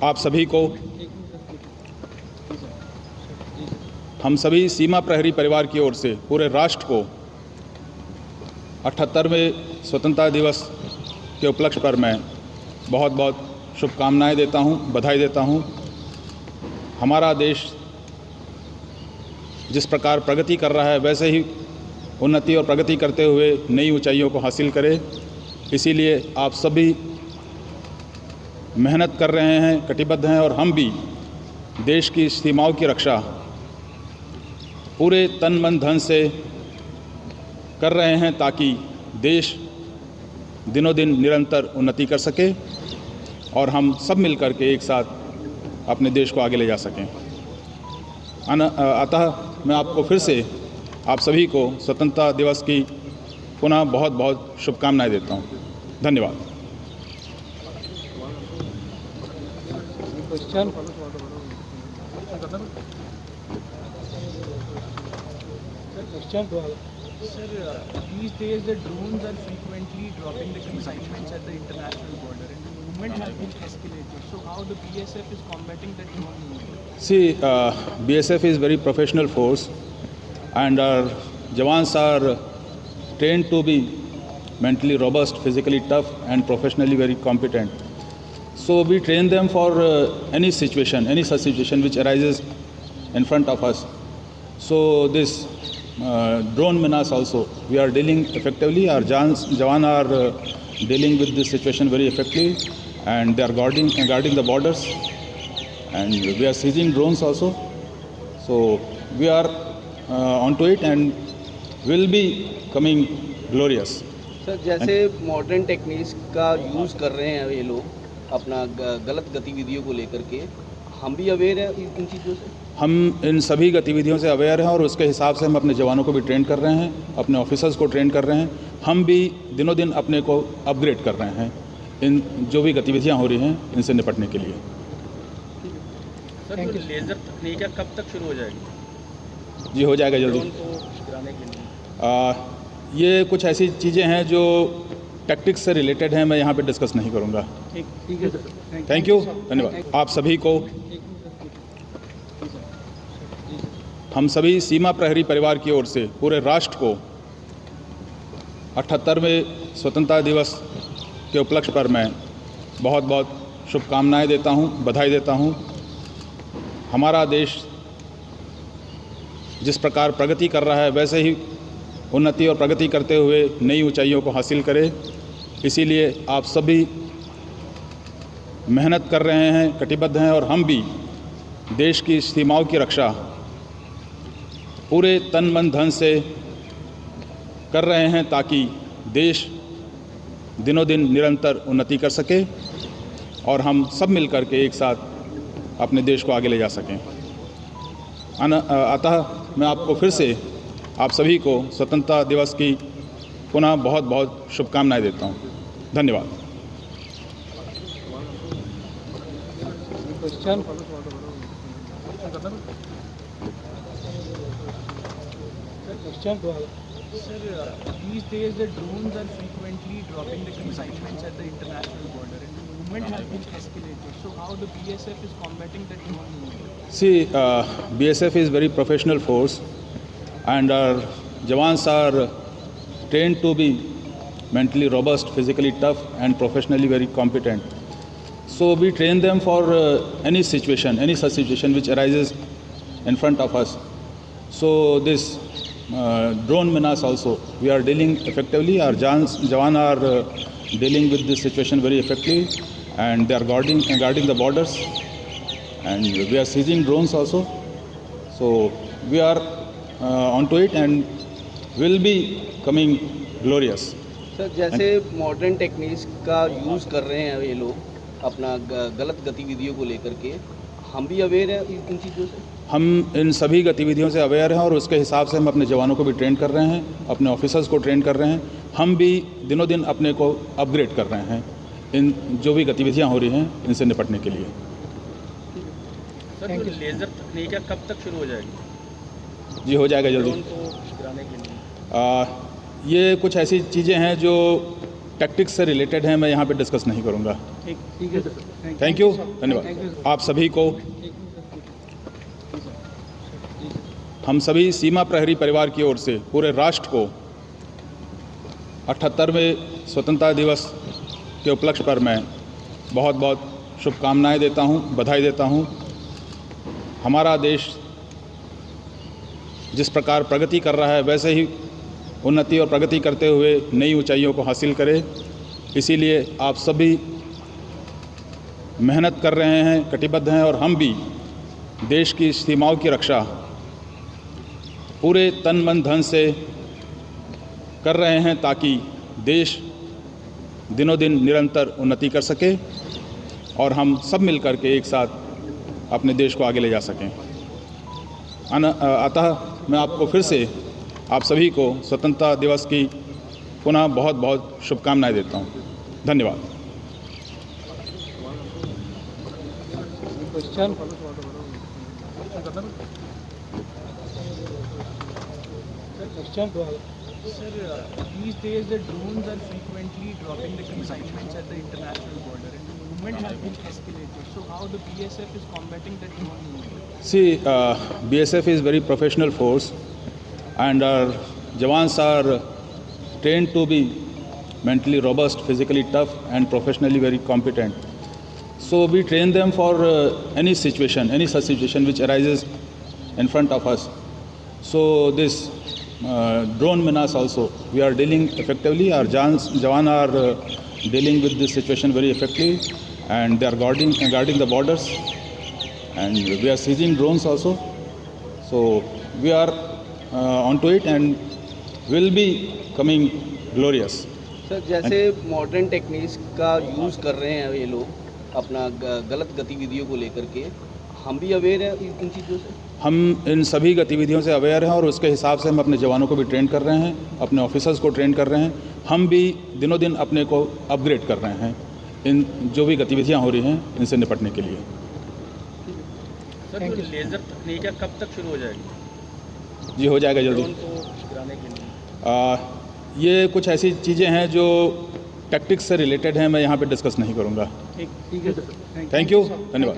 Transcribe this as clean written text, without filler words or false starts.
आप सभी को, हम सभी सीमा प्रहरी परिवार की ओर से पूरे राष्ट्र को 78वें स्वतंत्रता दिवस के उपलक्ष्य पर मैं बहुत बहुत शुभकामनाएं देता हूं, बधाई देता हूं। हमारा देश जिस प्रकार प्रगति कर रहा है वैसे ही उन्नति और प्रगति करते हुए नई ऊंचाइयों को हासिल करे, इसीलिए आप सभी मेहनत कर रहे हैं, कटिबद्ध हैं और हम भी देश की सीमाओं की रक्षा पूरे तन मन धन से कर रहे हैं ताकि देश दिनों दिन निरंतर उन्नति कर सके और हम सब मिलकर के एक साथ अपने देश को आगे ले जा सकें। अतः मैं आपको फिर से आप सभी को स्वतंत्रता दिवस की पुनः बहुत बहुत शुभकामनाएं देता हूं। धन्यवाद। Sir, these days the drones are frequently dropping the consignments at the international border and the movement has been escalated. So how the BSF is combating the drone movement? See, BSF is very professional force and our Jawans are trained to be mentally robust, physically tough and professionally very competent. So we train them for any situation, any such situation which arises in front of us. So this drone menace also, we are dealing effectively. Our Jawan are dealing with this situation very effectively and they are guarding the borders and we are seizing drones also. So we are onto it and will be coming glorious. Sir, जैसे modern techniques का use कर रहे हैं ये लोग अपना गलत गतिविधियों को लेकर के, हम भी अवेयर हैं इन चीज़ों से? हम इन सभी गतिविधियों से अवेयर हैं और उसके हिसाब से हम अपने जवानों को भी ट्रेन कर रहे हैं, अपने ऑफिसर्स को ट्रेन कर रहे हैं। हम भी दिनों दिन अपने को अपग्रेड कर रहे हैं इन जो भी गतिविधियां हो रही हैं इनसे निपटने के लिए। सर, जो लेज़र तकनीक है कब तक शुरू हो जाएगी? जी हो जाएगा जल्दी। ड्रोन को गिराने के लिए ये कुछ ऐसी चीज़ें हैं जो टैक्टिक्स से रिलेटेड हैं, मैं यहाँ पे डिस्कस नहीं करूँगा। ठीक है सर, थैंक यू, धन्यवाद। आप सभी को, हम सभी सीमा प्रहरी परिवार की ओर से पूरे राष्ट्र को 78वें स्वतंत्रता दिवस के उपलक्ष्य पर मैं बहुत बहुत शुभकामनाएं देता हूं, बधाई देता हूं। हमारा देश जिस प्रकार प्रगति कर रहा है वैसे ही उन्नति और प्रगति करते हुए नई ऊंचाइयों को हासिल करे, इसीलिए आप सभी मेहनत कर रहे हैं, कटिबद्ध हैं और हम भी देश की सीमाओं की रक्षा पूरे तन मन धन से कर रहे हैं ताकि देश दिनों दिन निरंतर उन्नति कर सके और हम सब मिलकर के एक साथ अपने देश को आगे ले जा सकें। अतः मैं आपको फिर से आप सभी को स्वतंत्रता दिवस की पुनः बहुत बहुत शुभकामनाएं देता हूं। धन्यवाद। Sir, these days the drones are frequently dropping the consignments at the international border and the movement has been escalated. So how the BSF is combating the drone movement? See, BSF is very professional force and our Jawans are trained to be mentally robust, physically tough and professionally very competent. So we train them for any situation, any such situation which arises in front of us. So this drone menace also, we are dealing effectively. Our Jawan are dealing with this situation very effectively and they are guarding the borders and we are seizing drones also. So we are onto it and will be coming glorious. Sir, जैसे modern techniques का use कर रहे हैं ये लोग अपना गलत गतिविधियों को लेकर के, हम भी अवेयर हैं इन चीज़ों से? हम इन सभी गतिविधियों से अवेयर हैं और उसके हिसाब से हम अपने जवानों को भी ट्रेन कर रहे हैं, अपने ऑफिसर्स को ट्रेन कर रहे हैं। हम भी दिनों दिन अपने को अपग्रेड कर रहे हैं इन जो भी गतिविधियां हो रही हैं इनसे निपटने के लिए। सर, जो लेज़र तकनीक है कब तक शुरू हो जाएगी? जी हो जाएगा जल्दी। ड्रोन को गिराने के लिए ये कुछ ऐसी चीज़ें हैं जो टैक्टिक्स से रिलेटेड हैं, मैं यहाँ पे डिस्कस नहीं करूँगा। ठीक है सर। थैंक यू, धन्यवाद आप सभी को। हम सभी सीमा प्रहरी परिवार की ओर से पूरे राष्ट्र को 78वें स्वतंत्रता दिवस के उपलक्ष्य पर मैं बहुत बहुत शुभकामनाएं देता हूं, बधाई देता हूं। हमारा देश जिस प्रकार प्रगति कर रहा है वैसे ही उन्नति और प्रगति करते हुए नई ऊंचाइयों को हासिल करे, इसीलिए आप सभी मेहनत कर रहे हैं, कटिबद्ध हैं और हम भी देश की सीमाओं की रक्षा पूरे तन मन धन से कर रहे हैं ताकि देश दिनों दिन निरंतर उन्नति कर सके और हम सब मिलकर के एक साथ अपने देश को आगे ले जा सकें। अतः मैं आपको फिर से आप सभी को स्वतंत्रता दिवस की पुनः बहुत बहुत शुभकामनाएं देता हूं। धन्यवाद। Sir, these days the drones are frequently dropping the consignments at the international border and the movement has been escalated. So how the BSF is combating the drone movement? See, BSF is very professional force and our Jawans are trained to be mentally robust, physically tough and professionally very competent. So we train them for any situation, any such situation which arises in front of us. So this drone menace also, we are dealing effectively. Our Jawan are dealing with this situation very effectively and they are guarding the borders and we are seizing drones also. So we are onto it and will be coming glorious. Sir जैसे modern techniques का use कर रहे हैं ये लोग अपना गलत गतिविधियों को लेकर के, हम भी अवेयर हैं इन चीज़ों से? हम इन सभी गतिविधियों से अवेयर हैं और उसके हिसाब से हम अपने जवानों को भी ट्रेन कर रहे हैं, अपने ऑफिसर्स को ट्रेन कर रहे हैं। हम भी दिनों दिन अपने को अपग्रेड कर रहे हैं इन जो भी गतिविधियां हो रही हैं इनसे निपटने के लिए। सर जो लेज़र तकनीक है कब तक शुरू हो जाएगी? जी हो जाएगा जल्दी। ड्रोन को गिराने के लिए ये कुछ ऐसी चीज़ें हैं जो टैक्टिक्स से रिलेटेड हैं, मैं यहाँ पे डिस्कस नहीं करूँगा। ठीक है सर। थैंक यू, धन्यवाद।